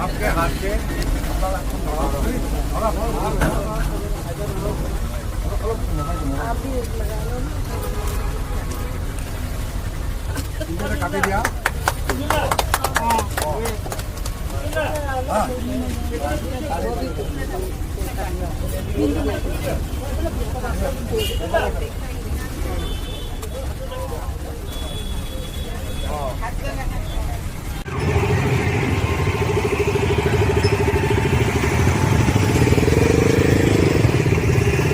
आपके हाथ के काफी दिया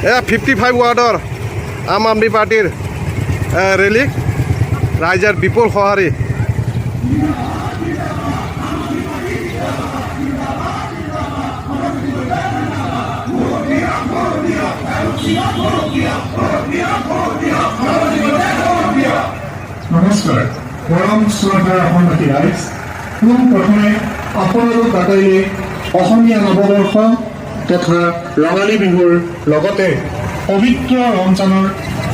এয়া 55 ৱাৰ্ডৰ আম আদমি পাৰ্টিৰ ৰেলী ৰাইজৰ বিপুল সঁহাৰি। নমস্কাৰ পৰম শ্ৰদ্ধাৰ অসমবাসী ৰাইজ, পোনপ্ৰথমে আপোনালোক দাতাইলে অসমীয়া নৱবৰ্ষ তথা ৰঙালী বিহুৰ লগতে পবিত্ৰ ৰমজানৰ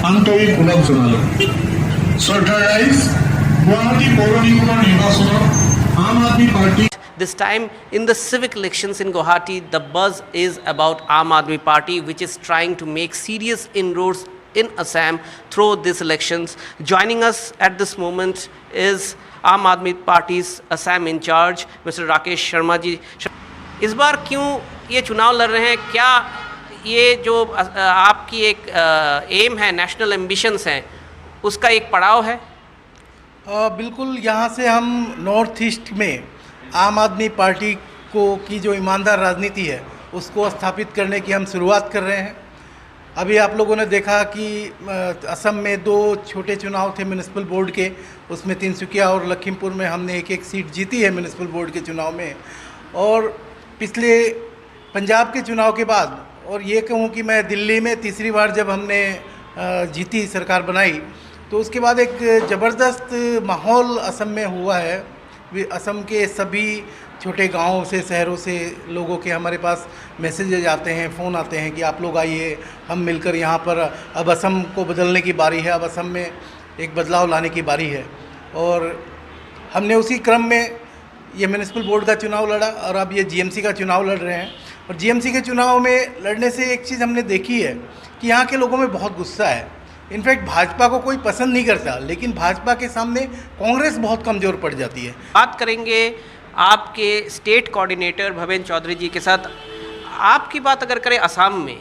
আন্তৰিক ওলগ জনালোঁ। শ্ৰদ্ধাৰ ৰাইজ, গুৱাহাটী পৌৰ নিগমৰ নিৰ্বাচনত আম আদমি party This time in the civic elections in Guwahati, the buzz is about Aam Aadmi Party, which is trying to make serious inroads in Assam through these elections. Joining us at this moment is Aam Aadmi Party's Assam in charge, Mr. Rakesh Sharma ji. इस बार क्यों ये चुनाव लड़ रहे हैं? क्या ये जो आपकी एक एम है, नेशनल एम्बिशंस हैं, उसका एक पड़ाव है? बिल्कुल, यहाँ से हम नॉर्थ ईस्ट में आम आदमी पार्टी को की जो ईमानदार राजनीति है उसको स्थापित करने की हम शुरुआत कर रहे हैं। अभी आप लोगों ने देखा कि असम में 2 छोटे चुनाव थे म्यूनिसिपल बोर्ड के, उसमें तिनसुकिया और लखीमपुर में हमने एक सीट जीती है म्यूनिसिपल बोर्ड के चुनाव में। और पिछले पंजाब के चुनाव के बाद, और ये कहूँ कि मैं दिल्ली में तीसरी बार जब हमने जीती सरकार बनाई, तो उसके बाद एक ज़बरदस्त माहौल असम में हुआ है। असम के सभी छोटे गांवों से, शहरों से लोगों के हमारे पास मैसेजेज आते हैं, फ़ोन आते हैं कि आप लोग आइए, हम मिलकर यहाँ पर अब असम को बदलने की बारी है, अब असम में एक बदलाव लाने की बारी है। और हमने उसी क्रम में ये म्यूनिसिपल बोर्ड का चुनाव लड़ा और अब ये जीएमसी का चुनाव लड़ रहे हैं। और जीएमसी के चुनाव में लड़ने से एक चीज़ हमने देखी है कि यहाँ के लोगों में बहुत गुस्सा है। इनफैक्ट भाजपा को कोई पसंद नहीं करता, लेकिन भाजपा के सामने कांग्रेस बहुत कमज़ोर पड़ जाती है। बात करेंगे आपके स्टेट कोऑर्डिनेटर भवेन चौधरी जी के साथ। आपकी बात अगर करें असम में,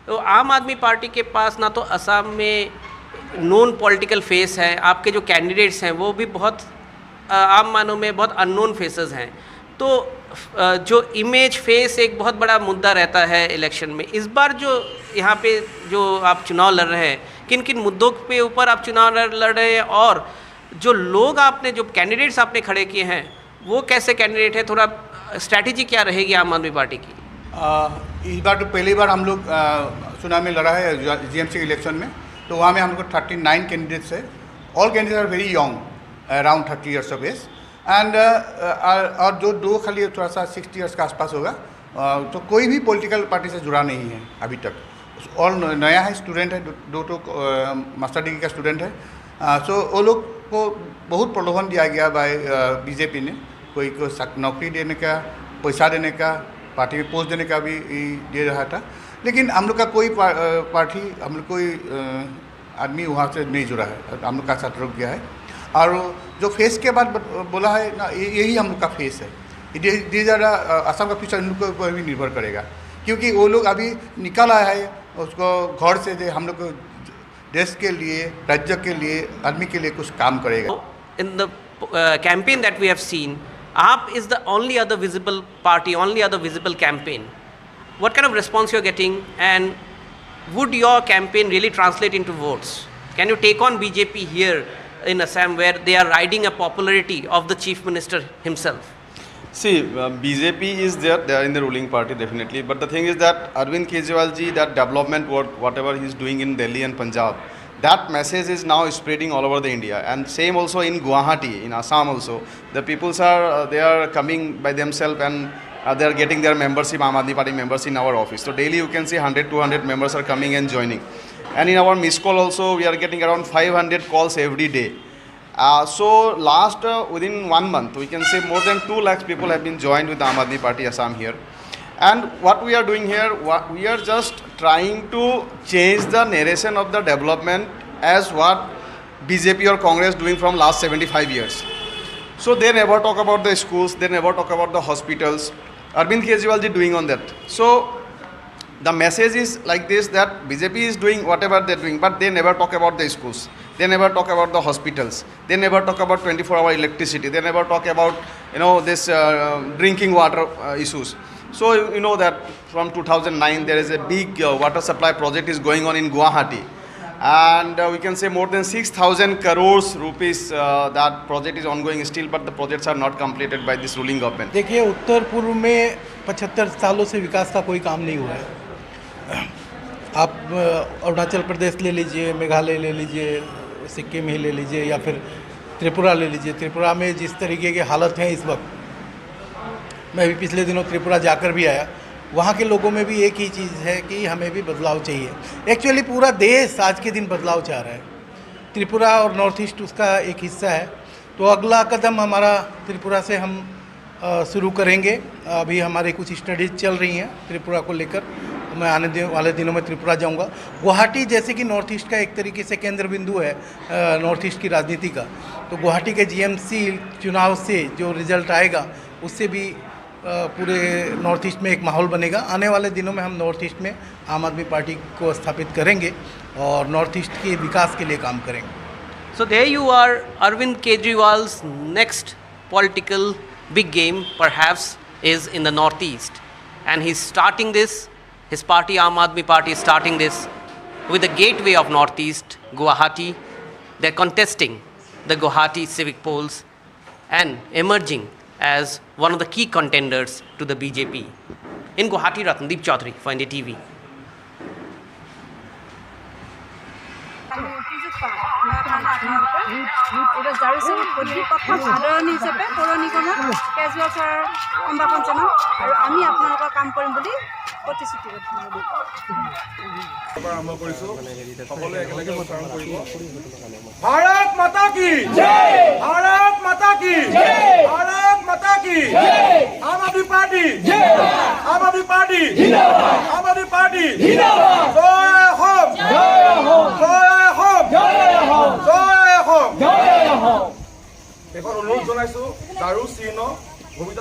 तो आम आदमी पार्टी के पास ना तो असम में नोन पॉलिटिकल फेस है, आपके जो कैंडिडेट्स हैं वो भी बहुत आम मानों में बहुत अननोन फेसेस हैं। तो जो इमेज फेस एक बहुत बड़ा मुद्दा रहता है इलेक्शन में। इस बार जो यहाँ पे जो आप चुनाव लड़ रहे हैं, किन किन मुद्दों पे ऊपर आप चुनाव लड़ रहे हैं, और जो लोग आपने जो कैंडिडेट्स आपने खड़े किए हैं वो कैसे कैंडिडेट है? थोड़ा स्ट्रैटेजी क्या रहेगी आम आदमी पार्टी की? इस बार तो पहली बार हम लोग चुनाव में लड़ा है जीएमसी इलेक्शन में। तो वहाँ में हम लोग 39 कैंडिडेट्स है। All candidates are very young, around 30 years of age, and और जो 2 खाली थोड़ा सा 60 ईयर्स के आसपास होगा। तो कोई भी पॉलिटिकल पार्टी से जुड़ा नहीं है अभी तक। और नया है, स्टूडेंट है, 2 मास्टर डिग्री का स्टूडेंट है। सो वो लोग को बहुत प्रलोभन दिया गया बाय बीजेपी ने, कोई को नौकरी देने का, पैसा देने का, पार्टी में पोस्ट देने का भी दे रहा था। लेकिन हम लोग का कोई पार्टी, हम लोग कोई आदमी वहाँ से नहीं जुड़ा है, हम लोग का साथ रुक गया है। और जो फेस के बाद बोला है ना, यही हम लोग का फेस है। ये ज़्यादा असम का फ्यूचर इन लोग के ऊपर भी निर्भर करेगा, क्योंकि वो लोग अभी निकल आया है उसको घर से, जो हम लोग को देश के लिए, राज्य के लिए, आदमी के लिए कुछ काम करेगा। In the campaign that we have seen, AAP is the only other visible party, only other visible campaign. What kind of response you are getting, and would your campaign really translate into votes? Can you take on BJP here in Assam, where they are riding a popularity of the chief minister himself? See, BJP is there, they are in the ruling party definitely, but the thing is that Arvind Kejriwal ji, that development work, whatever he is doing in Delhi and Punjab, that message is now spreading all over the India, and same also in Guwahati, in Assam also. The peoples are they are coming by themselves, and they are getting their membership, Aam Aadmi Party members in our office. So daily you can see 100-200 members are coming and joining. And in our miss call also, we are getting around 500 calls every day. So last within 1 month, we can say more than 2 lakhs people have been joined with Aam Aadmi Party Assam here. And what we are doing here, we are just trying to change the narration of the development as what BJP or Congress doing from last 75 years. So they never talk about the schools, they never talk about the hospitals. Arvind Kejriwal ji doing on that. So the message is like this, that BJP is doing whatever they're doing, but they never talk about the schools. They never talk about the hospitals. They never talk about 24-hour electricity. They never talk about, this drinking water issues. So you know that from 2009 there is a big water supply project is going on in Guwahati, and we can say more than 6,000 crores rupees that project is ongoing still, but the projects are not completed by this ruling government. देखिए, उत्तर पूर्व में 75 सालों से विकास का कोई काम नहीं हुआ है। आप अरुणाचल प्रदेश ले लीजिए, मेघालय ले लीजिए, सिक्किम ही ले लीजिए, या फिर त्रिपुरा ले लीजिए। त्रिपुरा में जिस तरीके की हालत है इस वक्त, मैं भी पिछले दिनों त्रिपुरा जाकर भी आया, वहाँ के लोगों में भी एक ही चीज़ है कि हमें भी बदलाव चाहिए। एक्चुअली पूरा देश आज के दिन बदलाव चाह रहा है। त्रिपुरा और नॉर्थ ईस्ट उसका एक हिस्सा है। तो अगला कदम हमारा त्रिपुरा से हम शुरू करेंगे। अभी हमारी कुछ स्टडीज़ चल रही हैं त्रिपुरा को लेकर। मैं आने वाले दिनों में त्रिपुरा जाऊंगा। गुवाहाटी जैसे कि नॉर्थ ईस्ट का एक तरीके से केंद्र बिंदु है नॉर्थ ईस्ट की राजनीति का, तो गुवाहाटी के जीएमसी चुनाव से जो रिजल्ट आएगा उससे भी पूरे नॉर्थ ईस्ट में एक माहौल बनेगा। आने वाले दिनों में हम नॉर्थ ईस्ट में आम आदमी पार्टी को स्थापित करेंगे और नॉर्थ ईस्ट के विकास के लिए काम करेंगे। So there you are, Arvind Kejriwal's next political big game perhaps is in the northeast, and he's starting this, his party Aam Aadmi Party is starting this with the gateway of northeast, Guwahati. They're contesting the Guwahati civic polls and emerging as one of the key contenders to the BJP. In Guwahati, Ratndeep Chaudhary for India TV. এটা জাৰিছিল প্ৰথম সাধাৰণ হিচাপে পৌৰ নিগমৰ casual sir সম্ভাষণ জনাম আৰু আমি আপোনালোকৰ কাম কৰিম বুলি প্ৰতিশ্ৰুতিবদ্ধ। আৰম্ভ কৰিছো, সকলোৱে একেলগে উচ্চাৰণ কৰিব। ভাৰত মাতা কি জয়, ভাৰত মাতা কি জয়, ভাৰত মাতা কি জয়, আম আদমি পাৰ্টি জিন্দাবাদ, আম আদমি পাৰ্টি জিন্দাবাদ, আম আদমি পাৰ্টি জিন্দাবাদ, জয় হোম, জয় হোম, জয় হোম, জয় হোম, জয় হোম, জয় হোম। এখন অনুৰোধ জনাইছো দাৰু চিহ্ন ভূমিকা